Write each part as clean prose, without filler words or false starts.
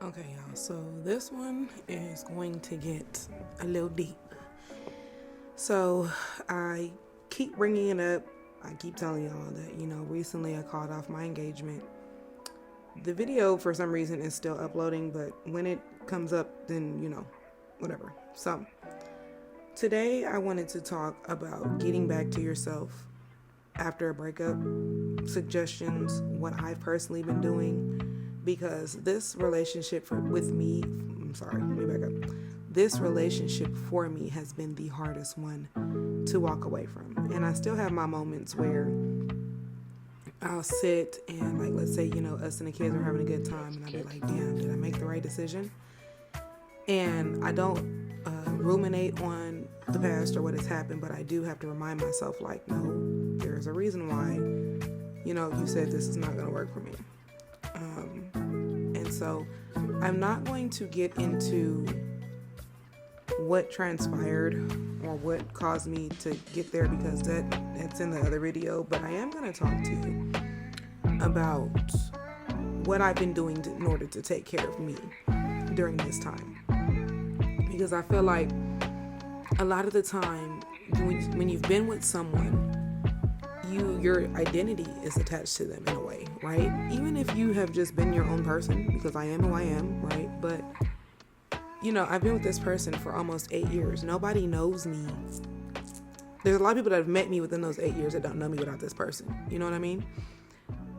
Okay, y'all. So this one is going to get a little deep. So I keep bringing it up. I keep telling y'all that, recently I called off my engagement. The video, for some reason, is still uploading, but when it comes up, then, whatever. So today I wanted to talk about getting back to yourself after a breakup, suggestions, what I've personally been doing, because this relationship with me, let me back up. This relationship for me has been the hardest one to walk away from. And I still have my moments where I'll sit and, like, let's say, us and the kids are having a good time, and I'll be like, damn, did I make the right decision? And I don't ruminate on the past or what has happened, but I do have to remind myself, like, no, there's a reason why, you said this is not going to work for me. And so I'm not going to get into what transpired or what caused me to get there, because that's in the other video, but I am going to talk to you about what I've been doing in order to take care of me during this time. Because I feel like a lot of the time when you've been with someone, your identity is attached to them in a way, right? Even if you have just been your own person, because I am who I am, right? But I've been with this person for almost 8 years. Nobody knows me. There's a lot of people that have met me within those 8 years that don't know me without this person. You know what I mean?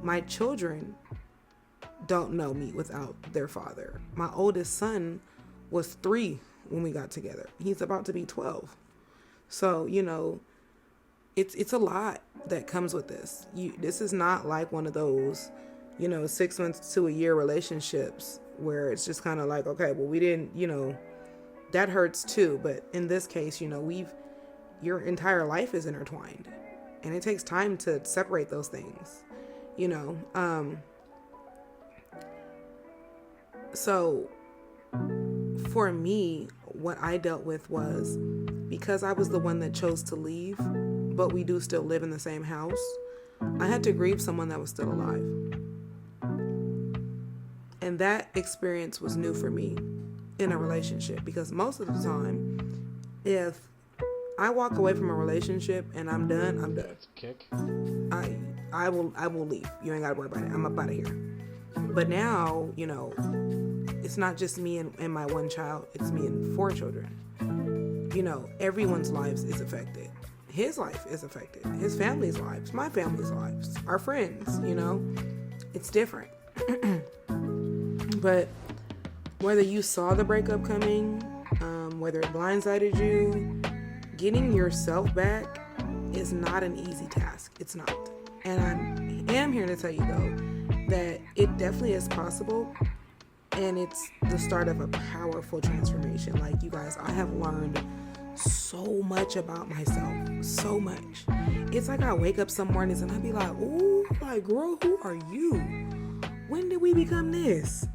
My children don't know me without their father. My oldest son was 3 when we got together. He's about to be 12. So, it's a lot that comes with this. This is not like one of those, 6 months to a year relationships where it's just kind of like, okay, well, we didn't, that hurts too. But in this case, your entire life is intertwined, and it takes time to separate those things, So for me, what I dealt with was, because I was the one that chose to leave, but we do still live in the same house, I had to grieve someone that was still alive. And that experience was new for me in a relationship, because most of the time, if I walk away from a relationship and I'm done, I'm done. I will leave. You ain't gotta worry about it. I'm up out of here. But now, it's not just me and my one child. It's me and 4 children. Everyone's lives is affected. His life is affected. His family's lives, my family's lives, our friends, it's different. But whether you saw the breakup coming, whether it blindsided you, getting yourself back is not an easy task. It's not. And I am here to tell you, though, that it definitely is possible. And it's the start of a powerful transformation. Like, you guys, I have learned so much about myself. So much. It's like I wake up some mornings and I be like, ooh, like, girl, who are you? When did we become this?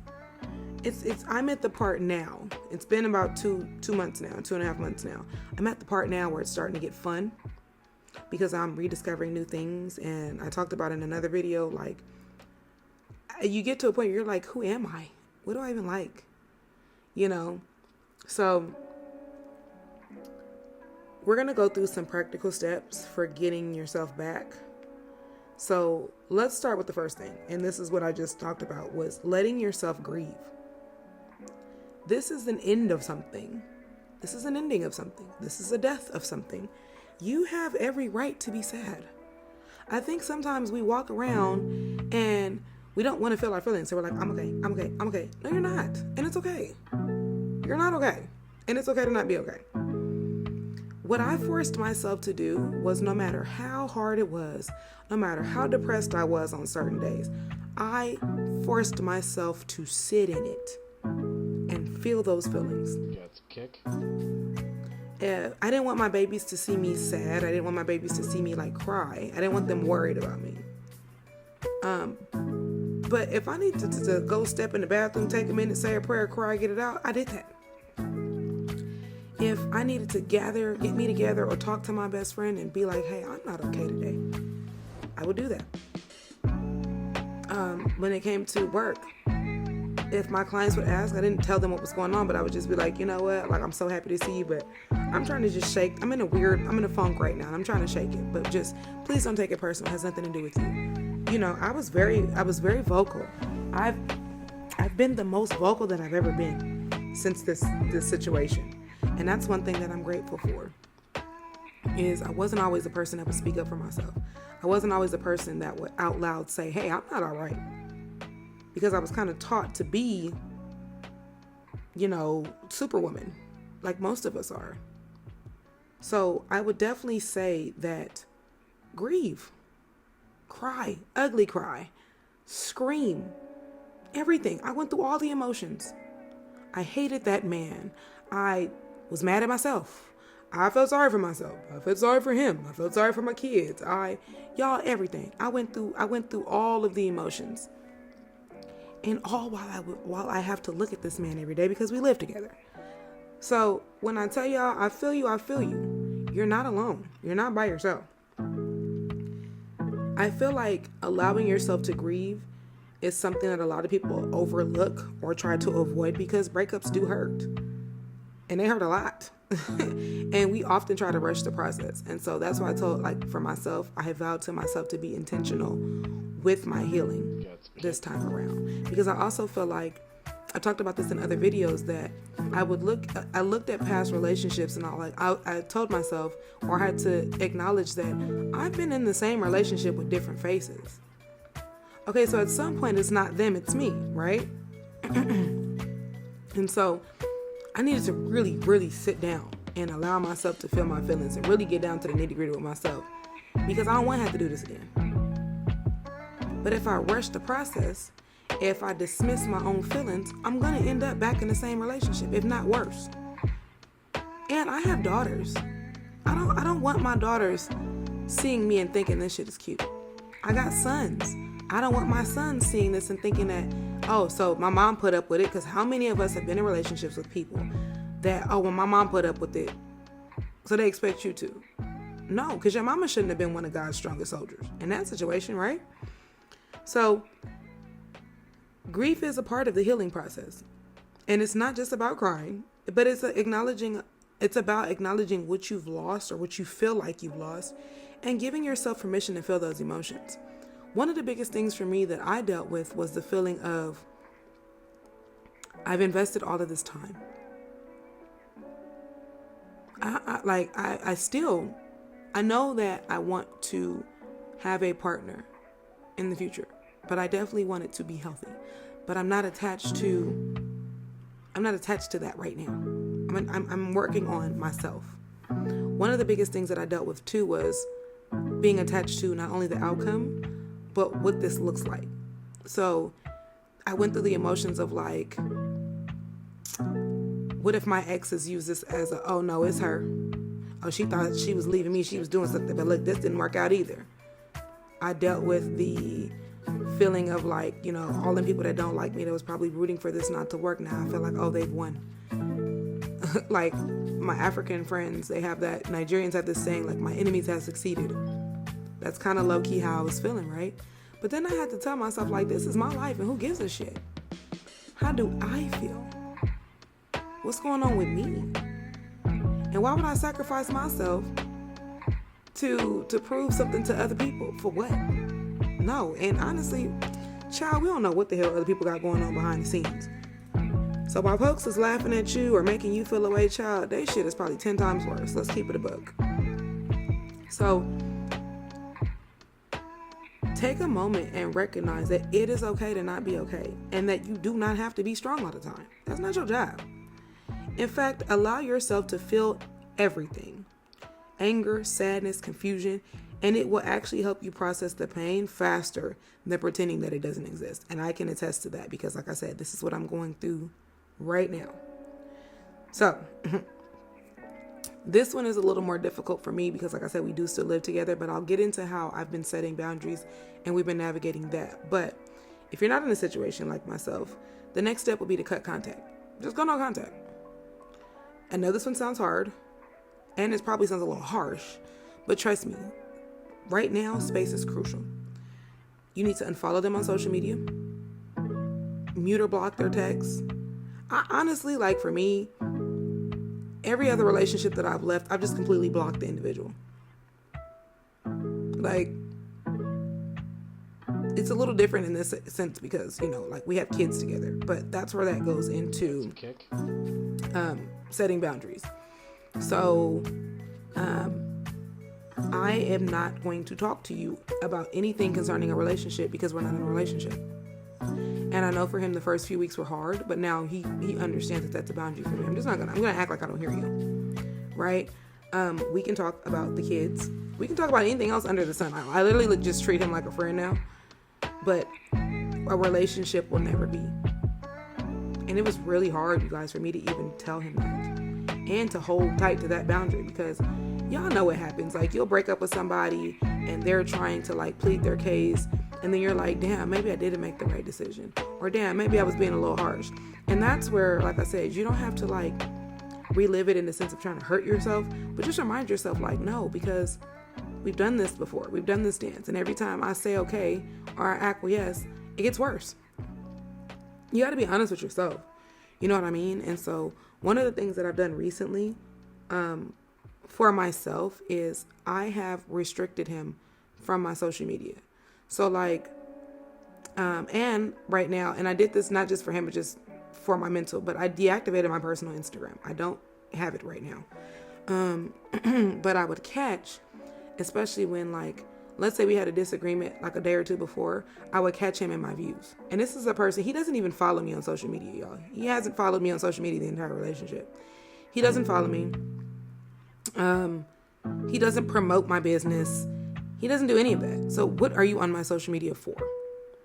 I'm at the part now. It's been about 2 months now, 2.5 months now. I'm at the part now where it's starting to get fun, because I'm rediscovering new things. And I talked about in another video, like, you get to a point where you're like, who am I? What do I even like? So we're going to go through some practical steps for getting yourself back. So let's start with the first thing. And this is what I just talked about, was letting yourself grieve. This is an end of something. This is an ending of something. This is a death of something. You have every right to be sad. I think sometimes we walk around and we don't want to feel our feelings. So we're like, I'm okay. No, you're not. And it's okay. You're not okay. And it's okay to not be okay. What I forced myself to do was, no matter how hard it was, no matter how depressed I was on certain days, I forced myself to sit in it and feel those feelings. That's a kick. I didn't want my babies to see me sad. I didn't want my babies to see me, like, cry. I didn't want them worried about me. But if I needed to go step in the bathroom, take a minute, say a prayer, cry, get it out, I did that. If I needed to get me together or talk to my best friend and be like, hey, I'm not okay today, I would do that. When it came to work, if my clients would ask, I didn't tell them what was going on, but I would just be like, you know what, like, I'm so happy to see you, but I'm trying to just shake. I'm in a funk right now, and I'm trying to shake it, but just please don't take it personal. It has nothing to do with you. You know, I was very vocal. I've been the most vocal that I've ever been since this situation, and that's one thing that I'm grateful for. Is I wasn't always the person that would speak up for myself. I wasn't always the person that would out loud say, hey, I'm not all right. Because I was kind of taught to be, you know, superwoman, like most of us are. So I would definitely say that grieve, cry, ugly cry, scream, everything. I went through all the emotions. I hated that man. I was mad at myself. I felt sorry for myself. I felt sorry for him. I felt sorry for my kids. Everything. I went through all of the emotions. And all while I have to look at this man every day because we live together. So when I tell y'all, I feel you. You're not alone. You're not by yourself. I feel like allowing yourself to grieve is something that a lot of people overlook or try to avoid because breakups do hurt. And they hurt a lot. And we often try to rush the process. And so that's why I told, like, for myself, I have vowed to myself to be intentional with my healing this time around. Because I also feel like, I talked about this in other videos, that I looked at past relationships and I told myself, or had to acknowledge that I've been in the same relationship with different faces. Okay, so at some point it's not them, it's me, right? And so I needed to really, really sit down and allow myself to feel my feelings and really get down to the nitty-gritty with myself, because I don't want to have to do this again. But if I rush the process, if I dismiss my own feelings, I'm going to end up back in the same relationship, if not worse. And I have daughters. I don't want my daughters seeing me and thinking this shit is cute. I got sons. I don't want my sons seeing this and thinking that, oh, so my mom put up with it. Because how many of us have been in relationships with people that, oh, well, my mom put up with it, so they expect you to? No, because your mama shouldn't have been one of God's strongest soldiers in that situation, right? So grief is a part of the healing process. And it's not just about crying, but it's about acknowledging what you've lost or what you feel like you've lost and giving yourself permission to feel those emotions. One of the biggest things for me that I dealt with was the feeling of, I've invested all of this time. I know that I want to have a partner in the future, but I definitely want it to be healthy. But I'm not attached to that right now. I'm working on myself. One of the biggest things that I dealt with too was being attached to not only the outcome, but what this looks like. So I went through the emotions of like, what if my exes use this as a, oh no, it's her. Oh, she thought she was leaving me. She was doing something, but look, this didn't work out either. I dealt with the feeling of like, you know, all the people that don't like me that was probably rooting for this not to work. Now I feel like, oh, they've won. Like my African friends, they have that, Nigerians have this saying, like, my enemies have succeeded. That's kind of low-key how I was feeling, right? But then I had to tell myself, like, this is my life and who gives a shit? How do I feel? What's going on with me? And why would I sacrifice myself to prove something to other people? For what? No. And honestly, child, we don't know what the hell other people got going on behind the scenes. So while folks is laughing at you or making you feel away, child, they shit is probably 10 times worse. Let's keep it a buck. So take a moment and recognize that it is okay to not be okay, and that you do not have to be strong all the time. That's not your job. In fact, allow yourself to feel everything. Anger, sadness, confusion, and it will actually help you process the pain faster than pretending that it doesn't exist. And I can attest to that because, like I said, this is what I'm going through right now. So this one is a little more difficult for me because, like I said, we do still live together, but I'll get into how I've been setting boundaries and we've been navigating that. But if you're not in a situation like myself, the next step will be to cut contact. Just go no contact. I know this one sounds hard and it probably sounds a little harsh, but trust me, right now, space is crucial. You need to unfollow them on social media. mute or block their texts. I honestly, like for me, every other relationship that I've left, I've just completely blocked the individual. Like, it's a little different in this sense because, like we have kids together, but that's where that goes into setting boundaries. So, I am not going to talk to you about anything concerning a relationship because we're not in a relationship. And I know for him the first few weeks were hard, but now he understands that that's a boundary for me. I'm gonna act like I don't hear you, right? We can talk about the kids. We can talk about anything else under the sun. I literally just treat him like a friend now, but a relationship will never be. And it was really hard, you guys, for me to even tell him that and to hold tight to that boundary because y'all know what happens. Like, you'll break up with somebody and they're trying to like plead their case, and then you're like, damn, maybe I didn't make the right decision, or damn, maybe I was being a little harsh. And that's where, like I said, you don't have to like relive it in the sense of trying to hurt yourself, but just remind yourself like, no, because we've done this before. We've done this dance, and every time I say okay or I acquiesce, it gets worse. You got to be honest with yourself. You know what I mean? And so one of the things that I've done recently for myself is I have restricted him from my social media. So like, and right now, and I did this not just for him, but just for my mental, but I deactivated my personal Instagram. I don't have it right now. But I would catch, especially when like, let's say we had a disagreement like a day or two before, I would catch him in my views. And this is a person, he doesn't even follow me on social media, y'all. He hasn't followed me on social media the entire relationship. He doesn't follow me. He doesn't promote my business. He doesn't do any of that. So what are you on my social media for?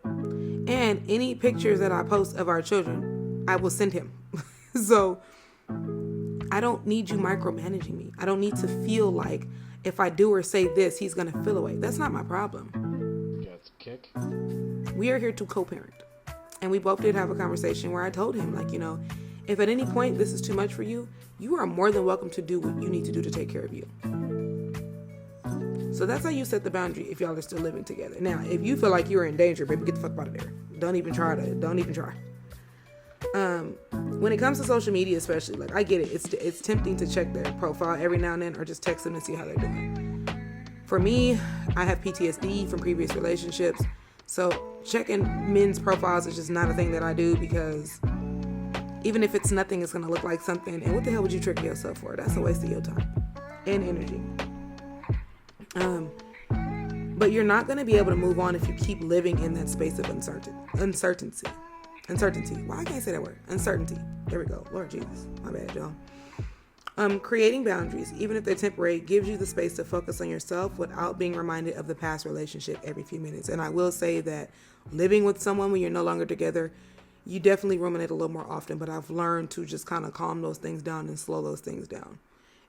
And any pictures that I post of our children, I will send him. So I don't need you micromanaging me. I don't need to feel like if I do or say this, he's going to feel away. That's not my problem. Got the kick. We are here to co-parent. And we both did have a conversation where I told him, like, if at any point this is too much for you, you are more than welcome to do what you need to do to take care of you. So that's how you set the boundary if y'all are still living together. Now, if you feel like you're in danger, baby, get the fuck out of there. Don't even try. When it comes to social media, especially, like, I get it. It's tempting to check their profile every now and then or just text them and see how they're doing. For me, I have PTSD from previous relationships. So checking men's profiles is just not a thing that I do because even if it's nothing, it's going to look like something. And what the hell would you trick yourself for? That's a waste of your time and energy. But you're not going to be able to move on if you keep living in that space of uncertainty. Why can't I say that word? Uncertainty. There we go. Lord Jesus. My bad, y'all. Creating boundaries, even if they're temporary, gives you the space to focus on yourself without being reminded of the past relationship every few minutes. And I will say that living with someone when you're no longer together, you definitely ruminate a little more often, but I've learned to just kind of calm those things down and slow those things down.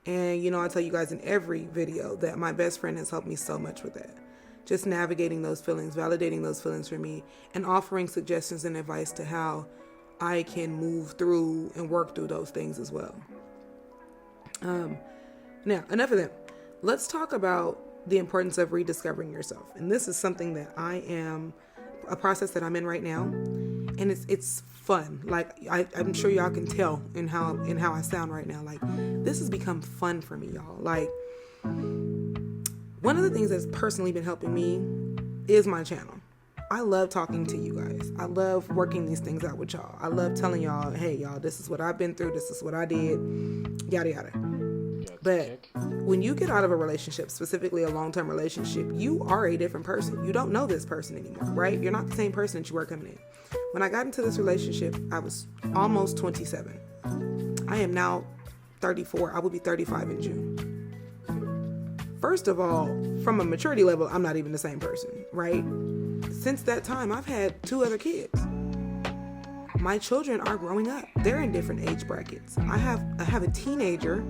And, I tell you guys in every video that my best friend has helped me so much with that. Just navigating those feelings, validating those feelings for me, and offering suggestions and advice to how I can move through and work through those things as well. Now, enough of that. Let's talk about the importance of rediscovering yourself. And this is something that a process that I'm in right now. And it's fun. Like, I'm sure y'all can tell in how I sound right now. Like, this has become fun for me, y'all. Like, one of the things that's personally been helping me is my channel. I love talking to you guys. I love working these things out with y'all. I love telling y'all, hey, y'all, this is what I've been through. This is what I did. Yada, yada. But when you get out of a relationship, specifically a long-term relationship, you are a different person. You don't know this person anymore, right? You're not the same person that you were coming in. When I got into this relationship, I was almost 27. I am now 34. I will be 35 in June. First of all, from a maturity level, I'm not even the same person, right? Since that time, I've had 2 other kids. My children are growing up. They're in different age brackets. I have a teenager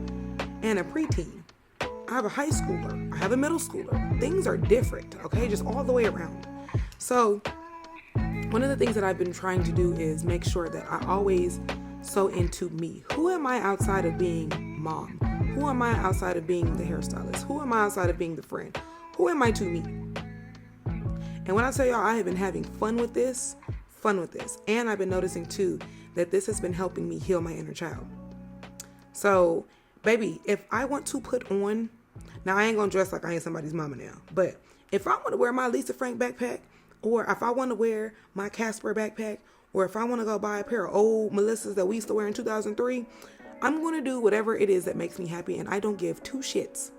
and a preteen. I have a high schooler. I have a middle schooler. Things are different, okay? Just all the way around. So one of the things that I've been trying to do is make sure that I always sow into me. Who am I outside of being mom? Who am I outside of being the hairstylist? Who am I outside of being the friend? Who am I to me? And when I tell y'all I have been having fun with this fun with this. And I've been noticing too that this has been helping me heal my inner child. So, baby, if I want to put on, now I ain't gonna dress like I ain't somebody's mama now, but if I want to wear my Lisa Frank backpack, or if I want to wear my Casper backpack, or if I want to go buy a pair of old Melissas that we used to wear in 2003, I'm going to do whatever it is that makes me happy, and I don't give two shits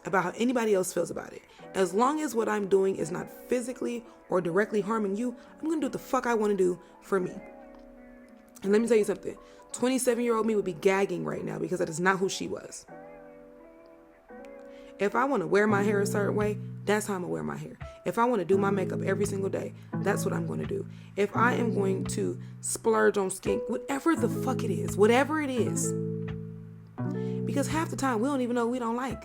about how anybody else feels about it. As long as what I'm doing is not physically or directly harming you, I'm going to do what the fuck I want to do for me. And let me tell you something. 27-year-old me would be gagging right now because that is not who she was. If I want to wear my hair a certain way, that's how I'm going to wear my hair. If I want to do my makeup every single day, that's what I'm going to do. If I am going to splurge on skin, whatever the fuck it is, whatever it is. Because half the time we don't even know we don't like.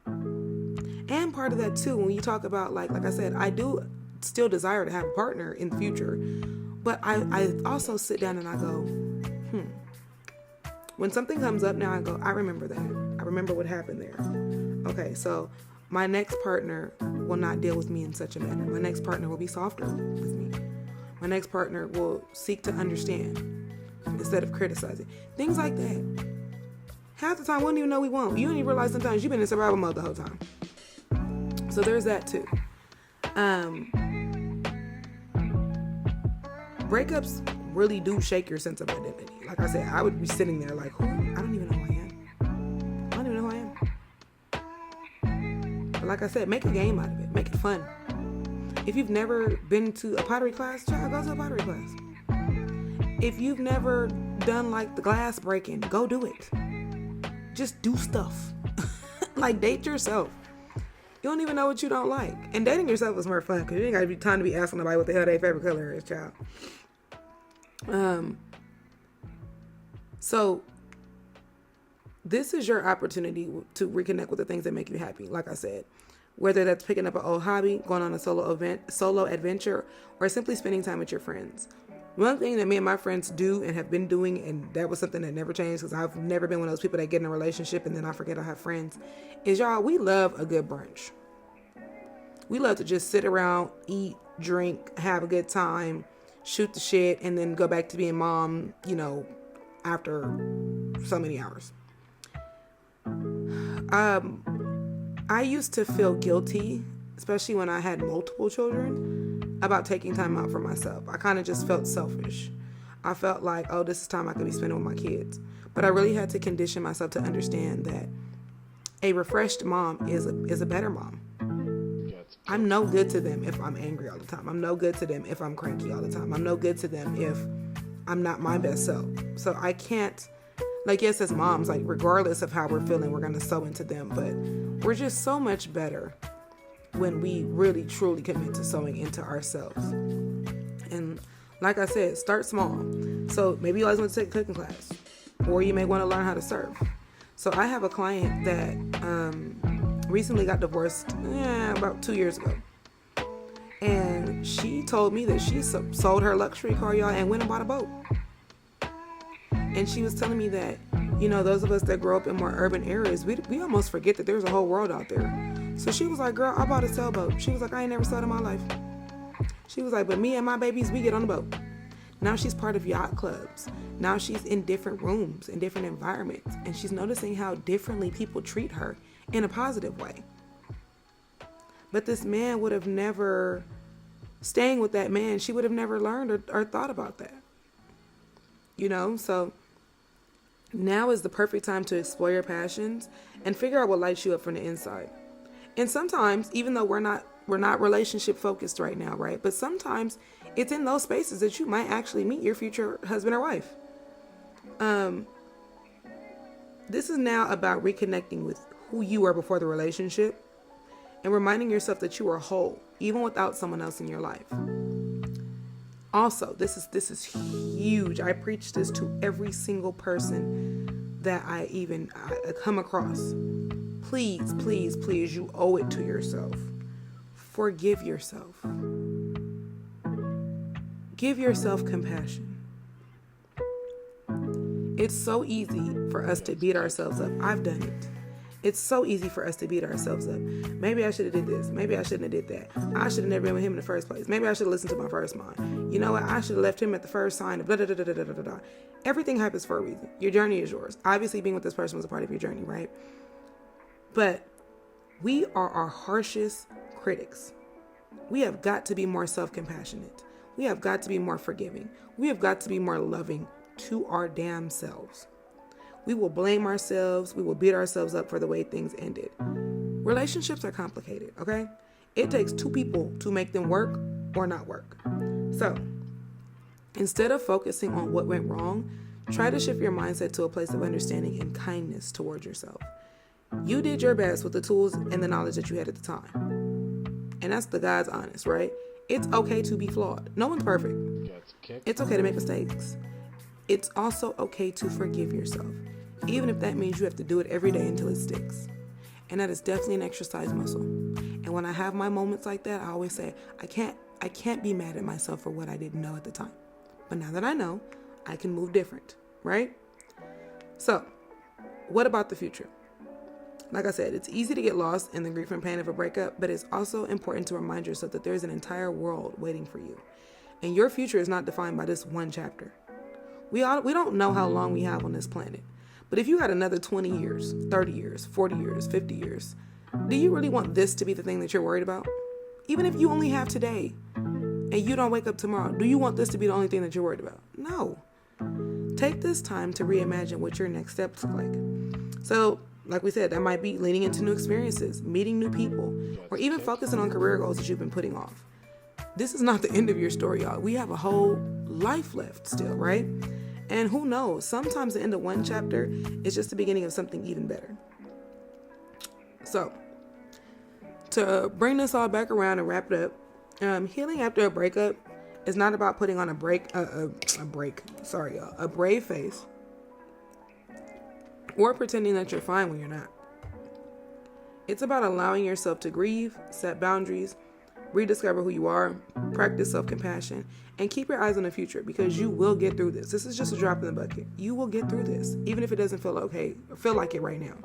And part of that too, when you talk about like I said, I do still desire to have a partner in the future. But I also sit down and I go, When something comes up now, I go, I remember that. I remember what happened there. Okay, so my next partner will not deal with me in such a manner. My next partner will be softer with me. My next partner will seek to understand instead of criticizing. Things like that. Half the time, we don't even know we won't. You don't even realize sometimes you've been in survival mode the whole time. So there's that too. Breakups really do shake your sense of identity. Like I said, I would be sitting there like, who? I don't even know who I am. I don't even know who I am. But like I said, make a game out of it. Make it fun. If you've never been to a pottery class, child, go to a pottery class. If you've never done like the glass breaking, go do it. Just do stuff. Like date yourself. You don't even know what you don't like. And dating yourself is more fun because you ain't got to be time to be asking nobody what the hell their favorite color is, child. So this is your opportunity to reconnect with the things that make you happy. Like I said, whether that's picking up an old hobby, going on a solo adventure, or simply spending time with your friends. One thing that me and my friends do and have been doing, and that was something that never changed because I've never been one of those people that get in a relationship and then I forget I have friends, is y'all, we love a good brunch. We love to just sit around, eat, drink, have a good time, shoot the shit, and then go back to being mom, after so many hours. I used to feel guilty, especially when I had multiple children, about taking time out for myself. I kind of just felt selfish. I felt like, oh, this is time I could be spending with my kids. But I really had to condition myself to understand that a refreshed mom is a better mom. I'm no good to them if I'm angry all the time. I'm no good to them if I'm cranky all the time. I'm no good to them if I'm not my best self. So I can't, yes, as moms, regardless of how we're feeling, we're going to sow into them. But we're just so much better when we really, truly commit to sowing into ourselves. And like I said, start small. So maybe you guys want to take a cooking class, or you may want to learn how to serve. So I have a client that recently got divorced about 2 years ago. And she told me that she sold her luxury car, y'all, and went and bought a boat. And she was telling me that, those of us that grow up in more urban areas, we almost forget that there's a whole world out there. So she was like, girl, I bought a sailboat. She was like, I ain't never sailed in my life. She was like, but me and my babies, we get on the boat. Now she's part of yacht clubs. Now she's in different rooms, in different environments. And she's noticing how differently people treat her in a positive way. But this man would have never, staying with that man, she would have never learned or thought about that. So now is the perfect time to explore your passions and figure out what lights you up from the inside. And sometimes, even though we're not relationship focused right now, right? But sometimes it's in those spaces that you might actually meet your future husband or wife. This is now about reconnecting with who you were before the relationship and reminding yourself that you are whole, even without someone else in your life. Also, this is huge. I preach this to every single person that I come across. Please, please, please, you owe it to yourself. Forgive yourself. Give yourself compassion. It's so easy for us to beat ourselves up. I've done it. It's so easy for us to beat ourselves up. Maybe I should have did this. Maybe I shouldn't have did that. I should have never been with him in the first place. Maybe I should have listened to my first mind. You know what? I should have left him at the first sign of blah, blah, blah, blah, blah, blah, blah. Everything happens for a reason. Your journey is yours. Obviously, being with this person was a part of your journey, right? But we are our harshest critics. We have got to be more self-compassionate. We have got to be more forgiving. We have got to be more loving to our damn selves. We will blame ourselves. We will beat ourselves up for the way things ended. Relationships are complicated, okay? It takes two people to make them work or not work. So, instead of focusing on what went wrong, try to shift your mindset to a place of understanding and kindness towards yourself. You did your best with the tools and the knowledge that you had at the time. And that's the God's honest, right? It's okay to be flawed. No one's perfect. It's okay to make mistakes. It's also okay to forgive yourself, even if that means you have to do it every day until it sticks. And that is definitely an exercise muscle. And when I have my moments like that, I always say, I can't be mad at myself for what I didn't know at the time. But now that I know, I can move different, right? So, what about the future? Like I said, it's easy to get lost in the grief and pain of a breakup, but it's also important to remind yourself that there's an entire world waiting for you. And your future is not defined by this one chapter. We don't know how long we have on this planet. But if you had another 20 years, 30 years, 40 years, 50 years, do you really want this to be the thing that you're worried about? Even if you only have today and you don't wake up tomorrow, do you want this to be the only thing that you're worried about? No. Take this time to reimagine what your next steps look like. So, like we said, that might be leaning into new experiences, meeting new people, or even focusing on career goals that you've been putting off. This is not the end of your story, y'all. We have a whole life left still, right? And who knows? Sometimes the end of one chapter is just the beginning of something even better. So, to bring this all back around and wrap it up, healing after a breakup is not about putting on a brave face or pretending that you're fine when you're not. It's about allowing yourself to grieve, set boundaries, rediscover who you are, practice self-compassion, and keep your eyes on the future, because you will get through this. This is just a drop in the bucket. You will get through this, even if it doesn't feel okay or feel like it right now.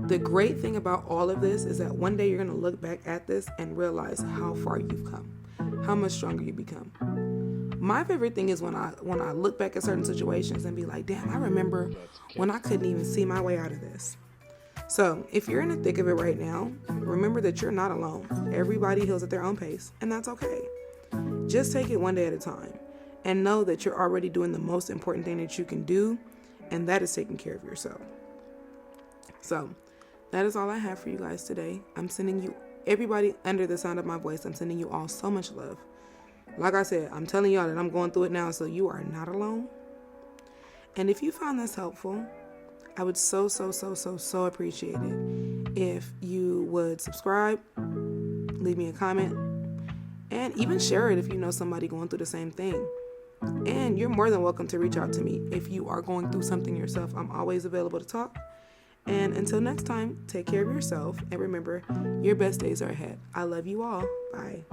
The great thing about all of this is that one day you're going to look back at this and realize how far you've come, how much stronger you become. My favorite thing is when I look back at certain situations and be like, damn, I remember when I couldn't even see my way out of this. So if you're in the thick of it right now, remember that you're not alone. Everybody heals at their own pace, and that's okay. Just take it one day at a time and know that you're already doing the most important thing that you can do, and that is taking care of yourself. So that is all I have for you guys today. I'm sending you, everybody under the sound of my voice, I'm sending you all so much love. Like I said, I'm telling y'all that I'm going through it now, so you are not alone. And if you found this helpful, I would so appreciate it if you would subscribe, leave me a comment, and even share it if you know somebody going through the same thing. And you're more than welcome to reach out to me if you are going through something yourself. I'm always available to talk. And until next time, take care of yourself, and remember, your best days are ahead. I love you all. Bye.